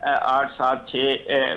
8, 7, 6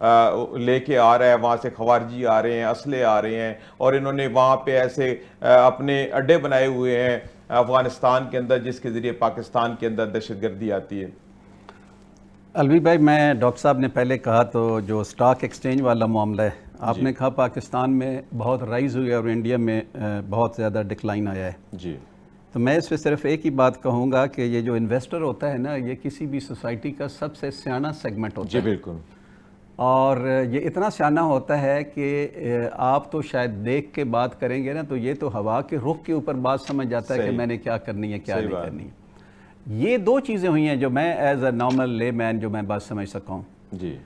لے کے آ رہا ہے, وہاں سے خوارجی آ رہے ہیں, اسلحے آ رہے ہیں, اور انہوں نے وہاں پہ ایسے اپنے اڈے بنائے ہوئے ہیں افغانستان کے اندر جس کے ذریعے پاکستان کے اندر دہشت گردی آتی ہے. الوی بھائی, میں ڈاکٹر صاحب نے پہلے کہا تو جو سٹاک ایکسچینج والا معاملہ ہے, آپ نے کہا پاکستان میں بہت رائز ہوئی ہے اور انڈیا میں بہت زیادہ ڈکلائن آیا ہے. جی, تو میں اس پہ صرف ایک ہی بات کہوں گا کہ یہ جو انویسٹر ہوتا ہے نا, یہ کسی بھی سوسائٹی کا سب سے سیانا سیگمنٹ ہوتا ہے. جی بالکل. اور یہ اتنا سیانا ہوتا ہے کہ آپ تو شاید دیکھ کے بات کریں گے نا تو یہ تو ہوا کے رخ کے اوپر بات سمجھ جاتا ہے کہ میں نے کیا کرنی ہے کیا نہیں کرنی ہے. یہ دو چیزیں ہوئی ہیں جو میں ایز اے نارمل لے مین جو میں بات سمجھ سکا ہوں. جی,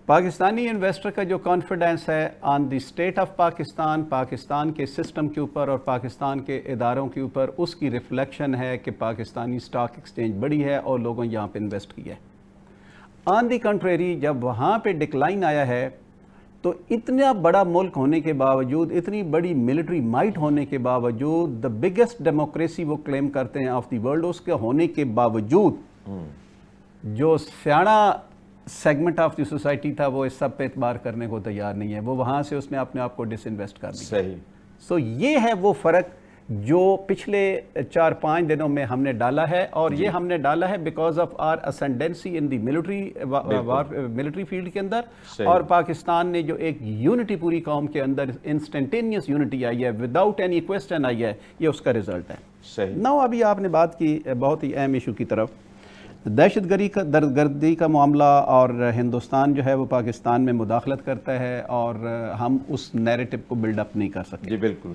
پاکستانی انویسٹر کا جو کانفیڈنس ہے on the state of Pakistan, Pakistan کے سسٹم کے اوپر اور پاکستان کے اداروں کے اوپر, اس کی ریفلیکشن ہے کہ پاکستانی سٹاک ایکسچینج بڑی ہے اور لوگوں یہاں پہ انویسٹ کیا ہے. آن دی کنٹریری, جب وہاں پہ ڈکلائن آیا ہے تو اتنا بڑا ملک ہونے کے باوجود, اتنی بڑی ملٹری مائٹ ہونے کے باوجود, دا بگیسٹ ڈیموکریسی وہ کلیم کرتے ہیں آف دی ورلڈ, اس کے ہونے کے باوجود جو سیاڑا سیگمنٹ آف دی سوسائٹی تھا وہ اس سب پہ اعتبار کرنے کو تیار نہیں ہے. وہ وہاں سے اس نے اپنے آپ کو ڈس انویسٹ کر دیا. صحیح. سو یہ ہے وہ فرق جو پچھلے 4-5 دنوں میں ہم نے ڈالا ہے, اور یہ ہم نے ڈالا ہے because of our ascendancy in the military field کے اندر, اور پاکستان نے جو ایک یونٹی پوری قوم کے اندر انسٹنٹینیس یونٹی آئی ہے وداؤٹ اینی کویسچن آئی ہے, یہ اس کا رزلٹ ہے. صحیح. نو ابھی آپ نے بات کی بہت ہی اہم ایشو کی طرف, دہشت گردی کا معاملہ, اور ہندوستان جو ہے وہ پاکستان میں مداخلت کرتا ہے اور ہم اس نیریٹو کو بلڈ اپ نہیں کر سکتے. جی بالکل.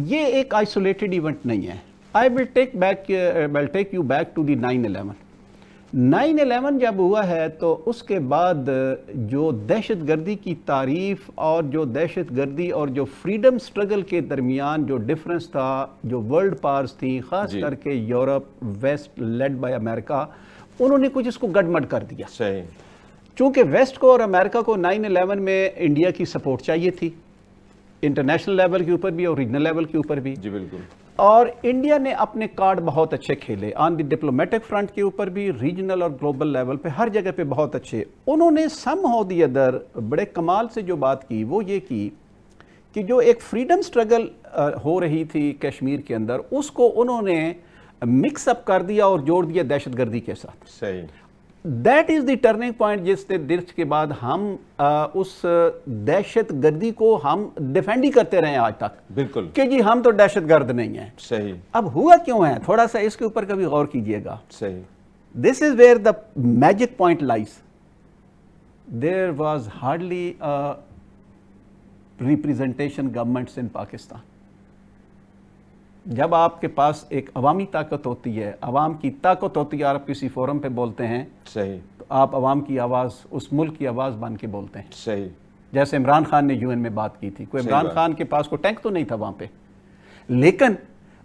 یہ ایک آئسولیٹڈ ایونٹ نہیں ہے. I will take you back to the 9/11. 9/11 جب ہوا ہے تو اس کے بعد جو دہشت گردی کی تعریف اور جو دہشت گردی اور جو فریڈم سٹرگل کے درمیان جو ڈفرنس تھا, جو ورلڈ پاورز تھیں, خاص کر کے یورپ, ویسٹ لیڈ بائی امریکہ, انہوں نے کچھ اس کو گڈمڈ کر دیا. صحیح. چونکہ ویسٹ کو اور امریکہ کو 9/11 میں انڈیا کی سپورٹ چاہیے تھی, انٹرنیشنل لیول کے اوپر بھی اور ریجنل لیول کے اوپر بھی. جی بالکل. اور انڈیا نے اپنے کارڈ بہت اچھے کھیلے, آن دی ڈپلومیٹک فرنٹ کے اوپر بھی, ریجنل اور گلوبل لیول پہ, ہر جگہ پہ بہت اچھے. انہوں نے سم ہاؤ دی ادر بڑے کمال سے جو بات کی وہ یہ کی کہ جو ایک فریڈم سٹرگل ہو رہی تھی کشمیر کے اندر, اس کو انہوں نے مکس اپ کر دیا اور جوڑ دیا دہشت گردی کے ساتھ. صحیح. That is the turning point جس کے بعد ہم اس دہشت گردی کو ہم ڈیفینڈ ہی کرتے رہے ہیں آج تک. بالکل. کہ جی ہم تو دہشت گرد نہیں ہیں. صحیح. اب ہوا کیوں ہے, تھوڑا سا اس کے اوپر کبھی غور کیجئے گا. صحیح. This is where the magic point lies. There was hardly representation governments in Pakistan. جب آپ کے پاس ایک عوامی طاقت ہوتی ہے, عوام کی طاقت ہوتی ہے, آپ کسی فورم پہ بولتے ہیں, صحیح, تو آپ عوام کی آواز, اس ملک کی آواز بن کے بولتے ہیں. صحیح. جیسے عمران خان نے یو این میں بات کی تھی, کوئی عمران خان کے پاس کوئی ٹینک تو نہیں تھا وہاں پہ, لیکن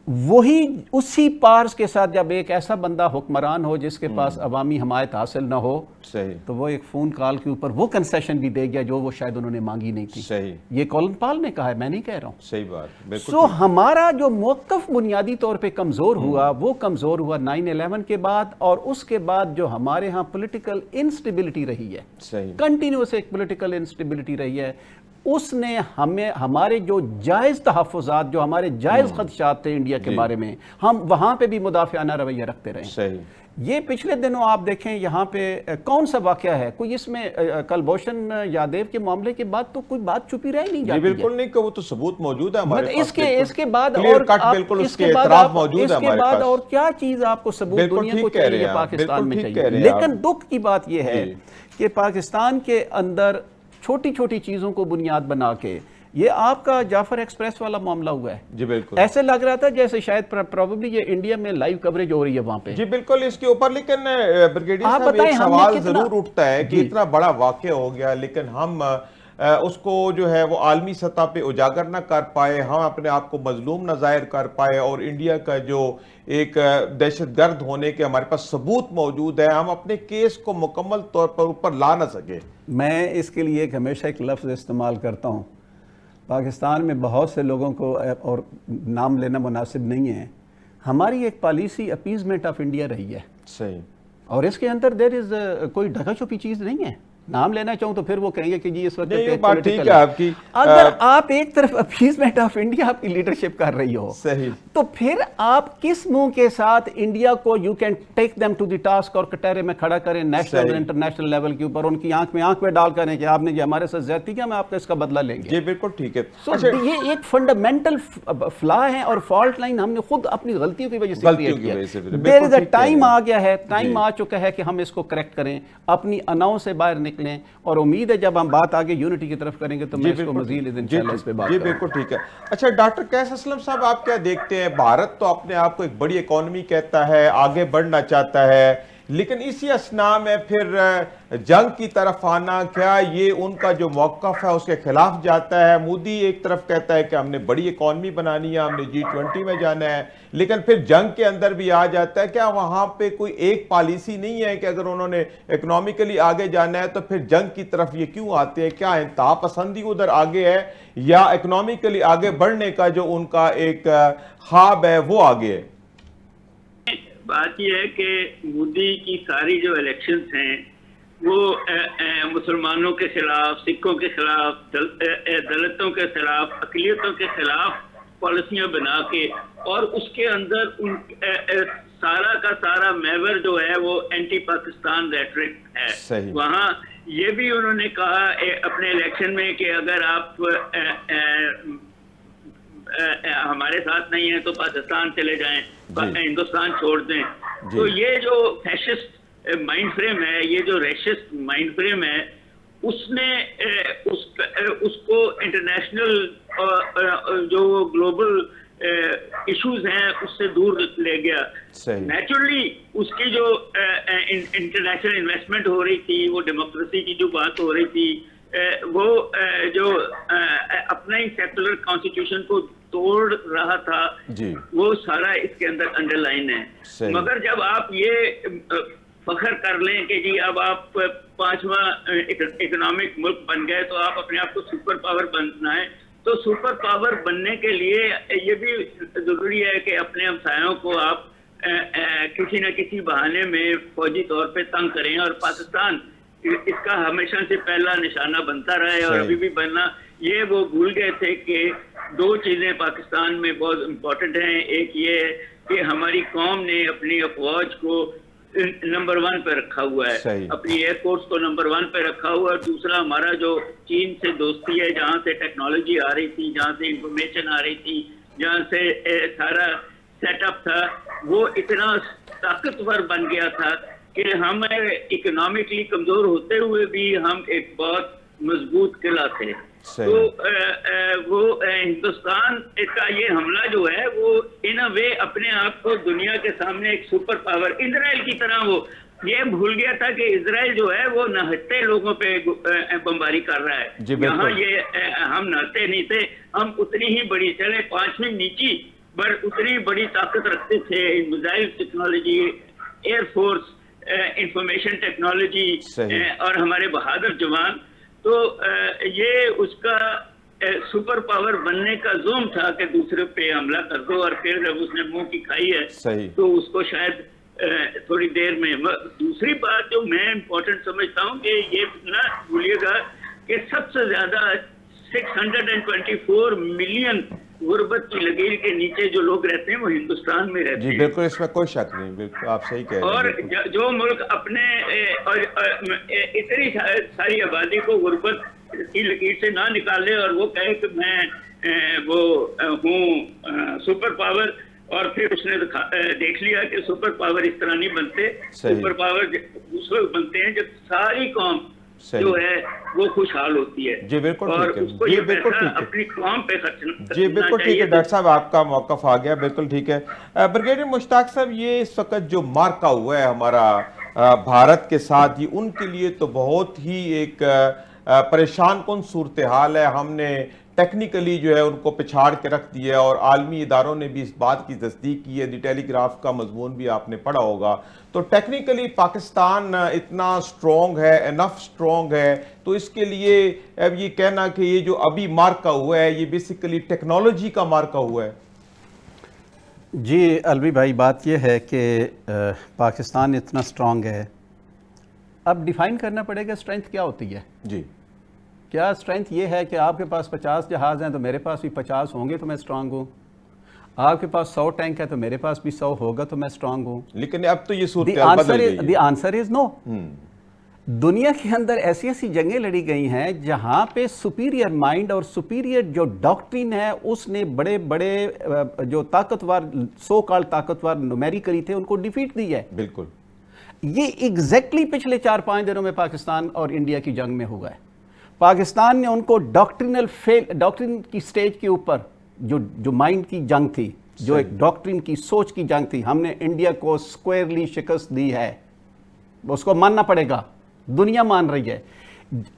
وہی اسی پارس کے ساتھ جب ایک ایسا بندہ حکمران ہو جس کے پاس عوامی حمایت حاصل نہ ہو, صحیح, تو وہ ایک فون کال کے اوپر وہ کنسیشن بھی دے گیا جو وہ شاید انہوں نے مانگی نہیں تھی. صحیح. یہ کولن پال نے کہا ہے, میں نہیں کہہ رہا ہوں. صحیح بات. بالکل. سو ہمارا جو موقف بنیادی طور پہ کمزور ہوا, وہ کمزور ہوا 9/11 کے بعد, اور اس کے بعد جو ہمارے ہاں پولیٹیکل انسٹیبلٹی رہی ہے, صحیح, کنٹینیوس ایک پولیٹیکل انسٹیبلٹی رہی ہے, اس نے ہمارے جو جائز تحفظات, جو ہمارے جائز خدشات تھے انڈیا کے بارے میں, ہم وہاں پہ بھی مدافعانہ رویہ رکھتے رہے. صحیح. یہ پچھلے دنوں آپ دیکھیں یہاں پہ کون سا واقعہ ہے, کوئی اس میں کلبھوشن یادیو کے معاملے کے بعد تو کوئی بات چھپی رہ نہیں جاتی. بالکل نہیں, کہ وہ تو ثبوت موجود ہے ہمارے پاس. اس کے بعد اور کیا چیز آپ کو ثبوت دنیا کو چاہیے, پاکستان میں چاہیے. لیکن دکھ کی بات یہ ہے کہ پاکستان کے اندر چھوٹی چھوٹی چیزوں کو بنیاد بنا کے, یہ آپ کا جعفر ایکسپریس والا معاملہ ہوا ہے. جی بالکل. ایسے لگ رہا تھا جیسے شاید پروبیبلی یہ انڈیا میں لائیو کوریج ہو رہی ہے وہاں پہ. جی بالکل اس کے اوپر. لیکن بریگیڈیئر صاحب ایک سوال ضرور اٹھتا ہے کہ اتنا بڑا واقعہ ہو گیا لیکن ہم اس کو جو ہے وہ عالمی سطح پہ اجاگر نہ کر پائے, ہم اپنے آپ کو مظلوم نہ ظاہر کر پائے, اور انڈیا کا جو ایک دہشت گرد ہونے کے ہمارے پاس ثبوت موجود ہے, ہم اپنے کیس کو مکمل طور پر اوپر لا نہ سکے. میں اس کے لیے ہمیشہ ایک لفظ استعمال کرتا ہوں, پاکستان میں بہت سے لوگوں کو, اور نام لینا مناسب نہیں ہے, ہماری ایک پالیسی اپیزمنٹ آف انڈیا رہی ہے. صحیح. اور اس کے اندر دیر از کوئی ڈھکا چھپی چیز نہیں ہے. نام لینا چاہوں تو پھر وہ کہیں گے کہ جی اس وقت نہیں، یہ بات ٹھیک ہے آپ کی. اگر آپ ایک طرف اپیزمنٹ آف انڈیا آپ کی لیڈرشپ کر رہی ہو صحیح، تو پھر آپ کس منہ کے ساتھ انڈیا کو you can take them to the task اور کٹہرے میں کھڑا کریں نیشنل اور انٹرنیشنل لیول کے اوپر، ان کی آنکھ میں ڈال کریں کہ آپ نے یہ ہمارے ساتھ زیادتی کیا، میں آپ کا اس کا بدلہ لیں گے. جی بالکل ٹھیک ہے. So, یہ ایک فنڈامنٹل فلا ہے اور فالٹ لائن ہم نے خود اپنی غلطیوں کی وجہ سے کریٹ کیا. دیر از اے ٹائم آ گیا ہے، ٹائم آ چکا ہے کہ ہم اس کو کریکٹ کریں، اپنی اناؤں سے باہر نکلیں، اور امید ہے جب ہم بات آگے یونٹی کی طرف کریں گے تو میں اس کو مزید انشاءاللہ اس پہ بات جی کروں. بالکل ٹھیک ہے. اچھا ڈاکٹر قیس اسلم صاحب، آپ کیا دیکھتے ہیں؟ بھارت تو اپنے آپ کو ایک بڑی اکانومی کہتا ہے، آگے بڑھنا چاہتا ہے، لیکن اسی اسنا میں پھر جنگ کی طرف آنا، کیا یہ ان کا جو موقف ہے اس کے خلاف جاتا ہے؟ مودی ایک طرف کہتا ہے کہ ہم نے بڑی اکانومی بنانی ہے، ہم نے G20 میں جانا ہے، لیکن پھر جنگ کے اندر بھی آ جاتا ہے. کیا وہاں پہ کوئی ایک پالیسی نہیں ہے کہ اگر انہوں نے اکنامیکلی آگے جانا ہے تو پھر جنگ کی طرف یہ کیوں آتے ہیں؟ کیا انتہا پسندی ادھر آگے ہے یا اکنامیکلی آگے بڑھنے کا جو ان کا ایک خواب ہے وہ آگے ہے؟ بات یہ ہے کہ مودی کی ساری جو الیکشنز ہیں وہ مسلمانوں کے خلاف، سکھوں کے خلاف، دلتوں کے خلاف، اقلیتوں کے خلاف پالیسیاں بنا کے، اور اس کے اندر سارا کا سارا محور جو ہے وہ اینٹی پاکستان ریٹرک ہے. وہاں یہ بھی انہوں نے کہا اپنے الیکشن میں کہ اگر آپ ہمارے ساتھ نہیں ہیں تو پاکستان چلے جائیں، ہندوستان چھوڑ دیں. تو یہ جو فیشسٹ مائنڈ فریم ہے، یہ جو ریشسٹ مائنڈ فریم ہے، اس نے اس کو انٹرنیشنل جو گلوبل ایشوز ہیں اس سے دور لے گیا. نیچرلی اس کی جو انٹرنیشنل انویسٹمنٹ ہو رہی تھی، وہ ڈیموکریسی کی جو بات ہو رہی تھی، وہ جو اپنا ہی سیکولر کانسٹیٹیوشن کو توڑ رہا تھا، وہ سارا اس کے اندر انڈر لائن ہے. مگر جب آپ یہ فخر کر لیں کہ جی اب آپ 5واں اکنامک ملک بن گئے تو آپ اپنے آپ کو سپر پاور بننا ہے، تو سپر پاور بننے کے لیے یہ بھی ضروری ہے کہ اپنے ہمسایوں کو آپ کسی نہ کسی بہانے میں فوجی طور پہ تنگ کریں. اور پاکستان اس کا ہمیشہ سے پہلا نشانہ بنتا رہا ہے اور ابھی بھی بننا. یہ وہ بھول گئے تھے کہ دو چیزیں پاکستان میں بہت امپورٹنٹ ہیں. ایک یہ ہے کہ ہماری قوم نے اپنی افواج کو نمبر 1 پہ رکھا ہوا ہے، اپنی ایئر فورس کو نمبر 1 پہ رکھا ہوا ہے. اور دوسرا ہمارا جو چین سے دوستی ہے، جہاں سے ٹیکنالوجی آ رہی تھی، جہاں سے انفارمیشن آ رہی تھی، جہاں سے سارا سیٹ اپ تھا، وہ اتنا طاقتور بن گیا تھا کہ ہم اکنامکلی کمزور ہوتے ہوئے بھی ہم ایک بہت مضبوط قلعہ تھے. تو وہ ہندوستان کا یہ حملہ جو ہے وہ ان اے وے اپنے آپ کو دنیا کے سامنے ایک سپر پاور اسرائیل کی طرح، وہ یہ بھول گیا تھا کہ اسرائیل جو ہے وہ نہتے لوگوں پہ بمباری کر رہا ہے. یہاں یہ ہم نہتے نہیں تھے، ہم اتنی ہی بڑی، چلے 5ویں نیچی، پر اتنی بڑی طاقت رکھتے تھے. Missile technology, air force, information technology, اور ہمارے بہادر جوان. تو یہ اس کا سپر پاور بننے کا زوم تھا کہ دوسرے پہ حملہ کر دو، اور پھر جب اس نے منہ کی کھائی ہے تو اس کو شاید تھوڑی دیر میں. دوسری بات جو میں امپورٹنٹ سمجھتا ہوں کہ یہ نہ بھولیے گا کہ سب سے زیادہ 624 ملین غربت کی لکیر کے نیچے جو لوگ رہتے ہیں وہ ہندوستان میں رہتے ہیں. جی بالکل، اس میں کوئی شک نہیں، بالکل آپ صحیح کہہ رہے ہیں. اور جو ملک اپنے اتنی ساری آبادی کو غربت کی لکیر سے نہ نکالے اور وہ کہے کہ میں وہ ہوں سپر پاور، اور پھر اس نے دیکھ لیا کہ سپر پاور اس طرح نہیں بنتے. سپر پاور اس وقت بنتے ہیں جب ساری قوم جو ہے وہ خوشحال ہوتی ہے. جی بالکل اور ٹھیک ہے. اس کو یہ پیسہ اپنی قوم پہ خرچنا. جی بالکل ٹھیک ہے ڈاکٹر صاحب، آپ کا موقف آ گیا، بالکل ٹھیک ہے. بریگیڈیئر مشتاق صاحب، یہ اس وقت جو مارکا ہوا ہے ہمارا بھارت کے ساتھ، یہ ان کے لیے تو بہت ہی ایک پریشان کن صورتحال ہے. ہم نے ٹیکنیکلی جو ہے ان کو پچھاڑ کے رکھ دیا ہے، اور عالمی اداروں نے بھی اس بات کی تصدیق کی ہے. دی ٹیلی گراف کا مضمون بھی آپ نے پڑھا ہوگا. تو ٹیکنیکلی پاکستان اتنا سٹرونگ ہے، انف سٹرونگ ہے، تو اس کے لیے اب یہ کہنا کہ یہ جو ابھی مارکا ہوا ہے یہ بیسیکلی ٹیکنالوجی کا مارکا ہوا ہے. جی الوی بھائی، بات یہ ہے کہ پاکستان اتنا سٹرونگ ہے اب ڈیفائن کرنا پڑے گا اسٹرینتھ کیا ہوتی ہے. جی کیا اسٹرینتھ یہ ہے کہ آپ کے پاس 50 جہاز ہیں تو میرے پاس بھی 50 ہوں گے تو میں اسٹرانگ ہوں, آپ کے پاس 100 ٹینک ہے تو میرے پاس بھی 100 ہوگا تو میں اسٹرانگ ہوں. لیکن اب تو یہ صورتحال بدل گئی ہے. دی آنسر از نو. دنیا کے اندر ایسی ایسی جنگیں لڑی گئی ہیں جہاں پہ سپیریئر مائنڈ اور سپیریئر جو ڈاکٹرین ہے اس نے بڑے بڑے جو طاقتور سو کال طاقتور نومیریکلی تھے ان کو ڈیفیٹ دی ہے. بالکل یہ ایگزیکٹلی پچھلے 4-5 دنوں میں پاکستان اور انڈیا کی جنگ میں ہوا ہے. پاکستان نے ان کو ڈاکٹرین کی سٹیج کے اوپر جو مائنڈ کی جنگ تھی, جو ایک ڈاکٹرین کی سوچ کی جنگ تھی, ہم نے انڈیا کو سکوئرلی شکست دی ہے. اس کو ماننا پڑے گا, دنیا مان رہی ہے.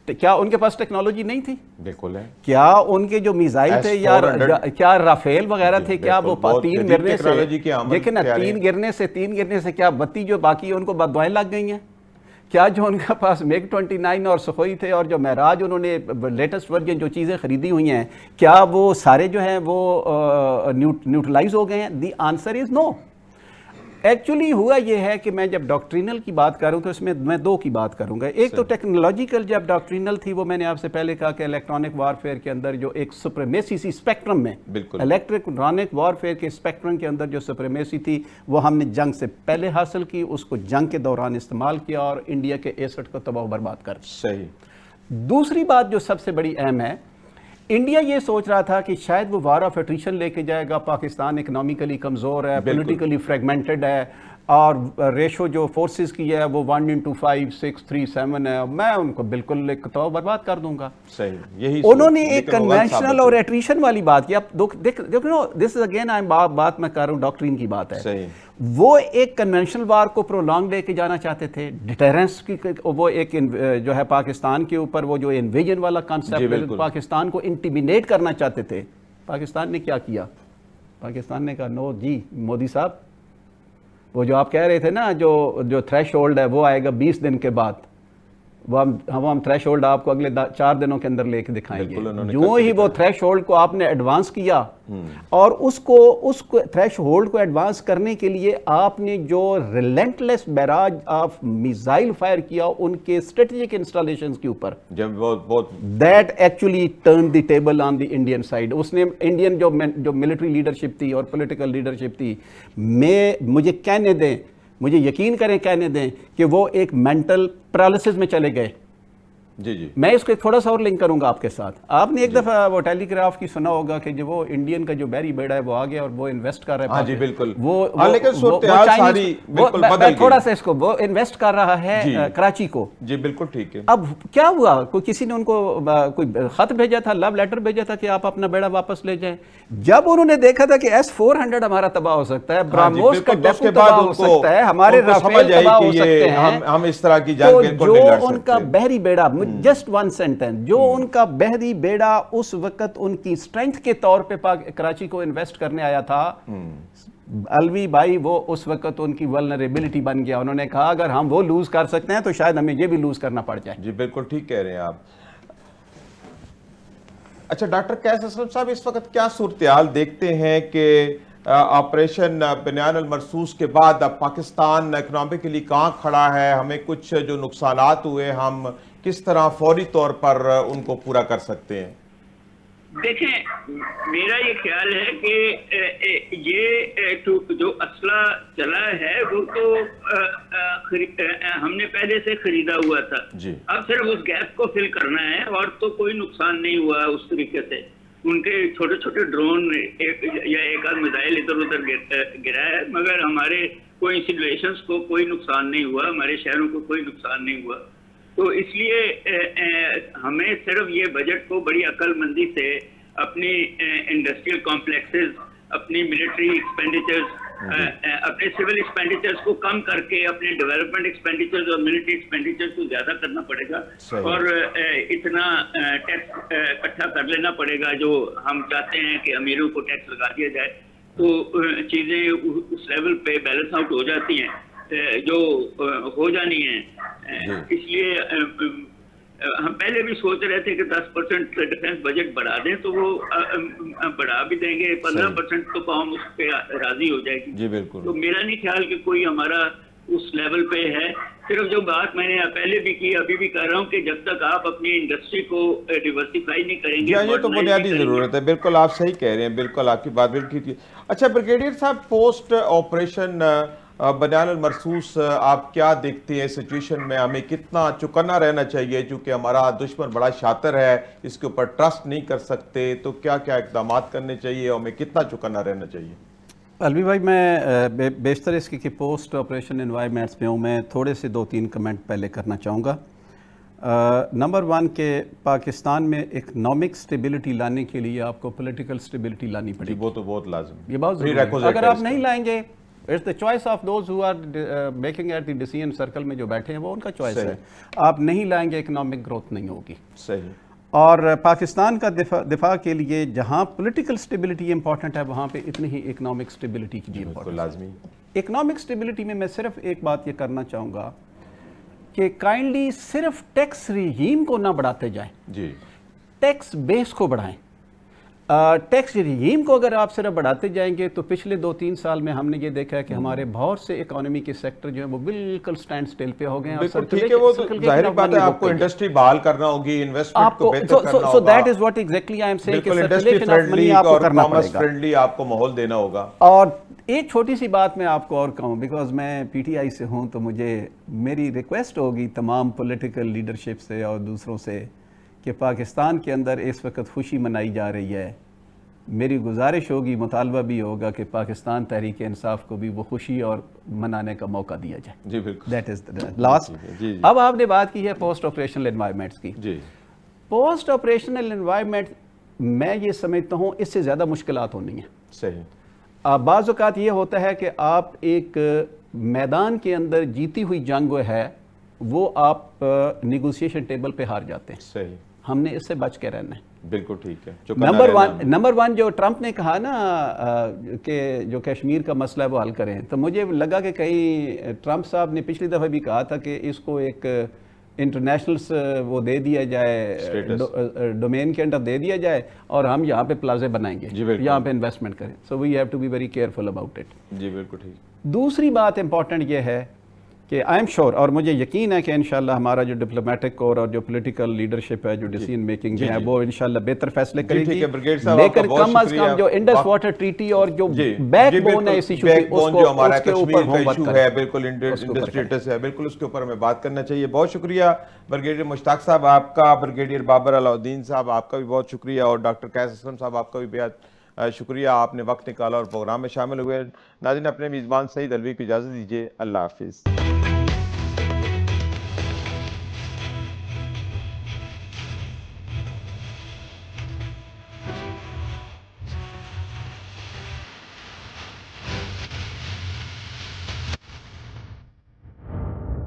کیا ان کے پاس ٹیکنالوجی نہیں تھی؟ بالکل ہے. کیا ان کے جو میزائل تھے یا کیا رافیل وغیرہ تھے, کیا وہ تین گرنے سے دیکھیں نا, تین گرنے سے کیا بتی جو باقی ان کو بدوائیں لگ گئی ہیں؟ کیا جو ان کے پاس میگ 29 اور سخوئی تھے اور جو معراج انہوں نے لیٹسٹ ورژن جو چیزیں خریدی ہوئی ہیں, کیا وہ سارے جو ہیں وہ نیوٹرلائز ہو گئے ہیں؟ The answer is know. Actually ہوا یہ ہے کہ میں جب ڈاکٹرینل کی بات کروں تو اس میں میں دو کی بات کروں گا. ایک تو ٹیکنالوجیکل جب ڈاکٹرینل تھی وہ میں نے آپ سے پہلے کہا کہ الیکٹرانک وارفیئر کے اندر جو ایک سپریمیسی سی اسپیکٹرم میں, الیکٹرانک وارفیئر کے اسپیکٹرم کے اندر جو سپریمیسی تھی وہ ہم نے جنگ سے پہلے حاصل کی, اس کو جنگ کے دوران استعمال کیا اور انڈیا کے ایسٹ کو تباہ و برباد کر. صحیح. دوسری بات جو سب سے بڑی اہم ہے, انڈیا یہ سوچ رہا تھا کہ شاید وہ وار آف ایٹریشن لے کے جائے گا, پاکستان اکنامیکلی کمزور ہے, پولیٹیکلی فریگمنٹڈ ہے اور ریشو جو فورسز کی ہے وہ 1:5 6 3 7 ہے, میں ان کو بالکل ایک تو برباد کر دوں گا. صحیح. یہی انہوں نے ایک کنونشنل اور ایٹریشن والی بات کی. اب دیکھو دس از اگین بات میں کر رہا ہوں ڈاکٹرین کی بات ہے. صحیح. وہ ایک کنونشنل وار کو پرولونگ لے کے جانا چاہتے تھے, ڈیٹرنس کی وہ ایک جو ہے پاکستان کے اوپر وہ جو انویژن والا کانسیپٹ پاکستان کو انٹیمیڈیٹ کرنا چاہتے تھے. پاکستان نے کیا کیا؟ پاکستان نے کہا نو جی مودی صاحب, وہ جو آپ کہہ رہے تھے نا جو تھریش ہولڈ ہے وہ آئے گا 20 دن کے بعد, وہ ہم تھریش ہولڈ آپ کو اگلے 4 دنوں کے اندر لے کے دکھائیں گے. جو ہی وہ تھریش ہولڈ کو آپ نے ایڈوانس کیا اور اس تھریش ہولڈ کو ایڈوانس کرنے کے لیے آپ نے جو relentless barrage of missile fire کیا ان کے اسٹریٹجک انسٹالیشنز کے اوپر, that actually turn the table on the Indian side. اس نے انڈین جو ملٹری لیڈرشپ تھی اور پولیٹیکل لیڈرشپ تھی, مجھے کہنے دیں, مجھے یقین کریں کہنے دیں کہ وہ ایک مینٹل پیرالسس میں چلے گئے. جی جی. میں اس کو تھوڑا سا اور لنک کروں گا آپ کے ساتھ. آپ نے ایک دفعہ وہ ٹیلی گراف کی سنا ہوگا کہ جو وہ انڈین کا جو بیری بیڑا ہے وہ آ گیا اور وہ انویسٹ کر رہا ہے. ہاں جی بالکل. لیکن صورتحال ساری بالکل بدل گئی. تھوڑا سا اس کو وہ انویسٹ کر رہا ہے کراچی کو. جی بالکل ٹھیک ہے. اب کیا ہوا, کسی نے ان کو کوئی خط بھیجا تھا, لو لیٹر بھیجا تھا کہ آپ اپنا بیڑا واپس لے جائیں. جب انہوں نے دیکھا تھا کہ S-400 ہمارا تباہ ہو سکتا ہے, براموس کا ڈیپو تباہ ہو سکتا ہے, ہمارے رافیل تباہ ہو سکتے ہیں, ہم اس طرح کی جنگ بالکل نہیں لڑ سکتے. جو ان کا بحری بیڑا, جسٹ ون سینٹنس, جو ان کا بحری بیڑا اس وقت ان کی اسٹرینتھ کے طور پہ کراچی کو انویسٹ کرنے آیا تھا, الوی بھائی وہ اس وقت ان کی ولنریبلٹی بن گیا. انہوں نے کہا اگر ہم وہ لوز کر سکتے ہیں تو شاید ہمیں یہ بھی لوز کرنا پڑ جائے. جی بالکل ٹھیک کہہ رہے ہیں آپ. اچھا ڈاکٹر قیس اسلم صاحب, اس وقت کیا صورتحال دیکھتے ہیں کہ آپریشن بنیان المرصوص کے بعد اب پاکستان اکنامکلی کہاں کھڑا ہے, ہمیں کچھ جو نقصانات ہوئے ہم کس طرح فوری طور پر ان کو پورا کر سکتے ہیں؟ دیکھیں میرا یہ خیال ہے کہ یہ جو اسلحہ چلا ہے وہ تو ہم نے پہلے سے خریدا ہوا تھا. اب صرف اس گیپ کو فل کرنا ہے اور تو کوئی نقصان نہیں ہوا اس طریقے سے. ان کے چھوٹے چھوٹے ڈرون یا ایک آدھ میزائل ادھر ادھر گرا ہے, مگر ہمارے کوئی انسٹالیشنز کو کوئی نقصان نہیں ہوا, ہمارے شہروں کو کوئی نقصان نہیں ہوا. تو اس لیے ہمیں صرف یہ بجٹ کو بڑی عقل مندی سے اپنی انڈسٹریل کمپلیکسز, اپنی ملٹری ایکسپینڈیچرز, اپنے سول ایکسپینڈیچرز کو کم کر کے اپنے ڈیولپمنٹ ایکسپینڈیچرز اور ملٹری ایکسپینڈیچرز کو زیادہ کرنا پڑے گا اور اتنا ٹیکس اکٹھا کر لینا پڑے گا جو ہم چاہتے ہیں کہ امیروں کو ٹیکس لگا دیا جائے. تو چیزیں اس لیول پہ بیلنس آؤٹ ہو جاتی ہیں جو ہو جانی ہیں. اس لیے ہم پہلے بھی سوچ رہے تھے کہ 10% ڈیفنس بجٹ بڑھا دیں, تو وہ بڑھا بھی دیں گے. 15% تو قوم اس پہ راضی ہو جائے گی. جی بالکل. تو میرا نہیں خیال کہ کوئی ہمارا اس لیول پہ ہے. صرف جو بات میں نے پہلے بھی کی ابھی بھی کر رہا ہوں کہ جب تک آپ اپنی انڈسٹری کو ڈیورسیفائی نہیں کریں جی گے، یہ تو بنیادی ضرورت ہے، بالکل آپ صحیح کہہ رہے ہیں، بالکل آپ کی بات بالکل ٹھیک ہے۔ اچھا بریگیڈیئر صاحب، پوسٹ آپریشن بنیان المرصوص آپ کیا دیکھتے ہیں سچویشن میں؟ ہمیں کتنا چوکنا رہنا چاہیے؟ چونکہ ہمارا دشمن بڑا شاطر ہے، اس کے اوپر ٹرسٹ نہیں کر سکتے، تو کیا کیا اقدامات کرنے چاہیے اور ہمیں کتنا چوکنا رہنا چاہیے؟ الوی بھائی، میں بیشتر اس کی کہ پوسٹ آپریشن انوائرمنٹس پہ ہوں، میں تھوڑے سے 2-3 کمنٹ پہلے کرنا چاہوں گا۔ نمبر 1 کہ پاکستان میں اکنامک سٹیبلٹی لانے کے لیے آپ کو پولیٹیکل سٹیبلٹی لانی پڑے جی گی۔ وہ تو بہت لازم، یہ بہت ضروری ہے۔ اگر آپ نہیں لائیں گے، it's the choice of those who are making at the decision circle میں جو بیٹھے ہیں، وہ ان کا چوائس ہے۔ آپ نہیں لائیں گے، اکنامک گروتھ نہیں ہوگی۔ صحیح۔ اور پاکستان کا دفاع کے لیے جہاں پولیٹیکل سٹیبلٹی امپورٹنٹ ہے، وہاں پہ اتنی ہی اکنامک سٹیبلٹی کی بھی بالکل امپورٹنٹ لازمی۔ ہے۔ اکنامک سٹیبلٹی میں صرف ایک بات یہ کرنا چاہوں گا کہ کائنڈلی صرف ٹیکس ریجیم کو نہ بڑھاتے جائیں، جی ٹیکس بیس کو بڑھائیں۔ ٹیکس ریجیم کو اگر آپ صرف بڑھاتے جائیں گے تو پچھلے 2-3 سال میں ہم نے یہ دیکھا ہے کہ ہمارے بہت سے اکانومی کے سیکٹر جو ہیں وہ بالکل سٹینڈ سٹل پہ ہو گئے ہیں۔ بالکل ٹھیک ہے، وہ ظاہری بات ہے، آپ کو انڈسٹری بحال کرنا ہوگی، انویسٹمنٹ کو بہتر کرنا ہوگا۔ So that is what exactly I am seeing کہ سرکولیشن آف منی آپ کو کرنا پڑے گا، فرینڈلی آپ کو ماحول دینا ہوگا۔ اور ایک چھوٹی سی بات میں آپ کو اور کہوں، بیکاز میں پی ٹی آئی سے ہوں، تو مجھے میری ریکویسٹ ہوگی تمام پولیٹیکل لیڈرشپ سے اور دوسروں سے کہ پاکستان کے اندر اس وقت خوشی منائی جا رہی ہے، میری گزارش ہوگی، مطالبہ بھی ہوگا کہ پاکستان تحریک انصاف کو بھی وہ خوشی اور منانے کا موقع دیا جائے۔ جی بالکل، دیٹ از لاسٹ۔ جی اب آپ نے بات کی ہے پوسٹ آپریشنل انوائرمنٹس کی۔ جی پوسٹ آپریشنل انوائرمنٹ میں یہ سمجھتا ہوں اس سے زیادہ مشکلات ہونی ہیں۔ صحیح۔ بعض اوقات یہ ہوتا ہے کہ آپ ایک میدان کے اندر جیتی ہوئی جنگ ہے، وہ آپ نیگوسیشن ٹیبل پہ ہار جاتے ہیں۔ صحیح، ہم نے اس سے بچ کے رہنا ہے۔ بالکل ٹھیک ہے۔ نمبر ون جو ٹرمپ نے کہا نا کہ جو کشمیر کا مسئلہ ہے وہ حل کریں، تو مجھے لگا کہ کہیں ٹرمپ صاحب نے پچھلی دفعہ بھی کہا تھا کہ اس کو ایک انٹرنیشنل وہ دے دیا جائے، ڈومین کے انڈر دے دیا جائے، اور ہم یہاں پہ پلازے بنائیں گے، یہاں پہ انویسٹمنٹ کریں۔ So we have to be very careful about it. جی بالکل ٹھیک۔ دوسری بات امپورٹنٹ یہ ہے کہ آئی ایم شیور، اور مجھے یقین ہے کہ انشاءاللہ ہمارا جو ڈپلومیٹک کور اور جو پولیٹیکل لیڈرشپ ہے، جو ڈیسیژن میکنگ ہے، وہ انشاءاللہ بہتر فیصلے کرے گی، لیکن کم از کم جو انڈس واٹر ٹریٹی اور جو بیک بون ہے اس ایشو کی، جو ہمارا کشمیر کا ایشو ہے، بالکل انڈسٹریٹس ہے، بالکل اس کے اوپر ہمیں بات کرنا چاہیے۔ بہت شکریہ بریگیڈیئر مشتاق صاحب آپ کا، بریگیڈیئر بابر علاؤالدین صاحب آپ کا بھی بہت شکریہ، اور ڈاکٹر قیس اسلم صاحب آپ کا بھی بہت شکریہ، آپ نے وقت نکالا اور پروگرام میں شامل ہوئے۔ ناظرین، اپنے میزبان سعید الوی کو اجازت دیجیے، اللہ حافظ۔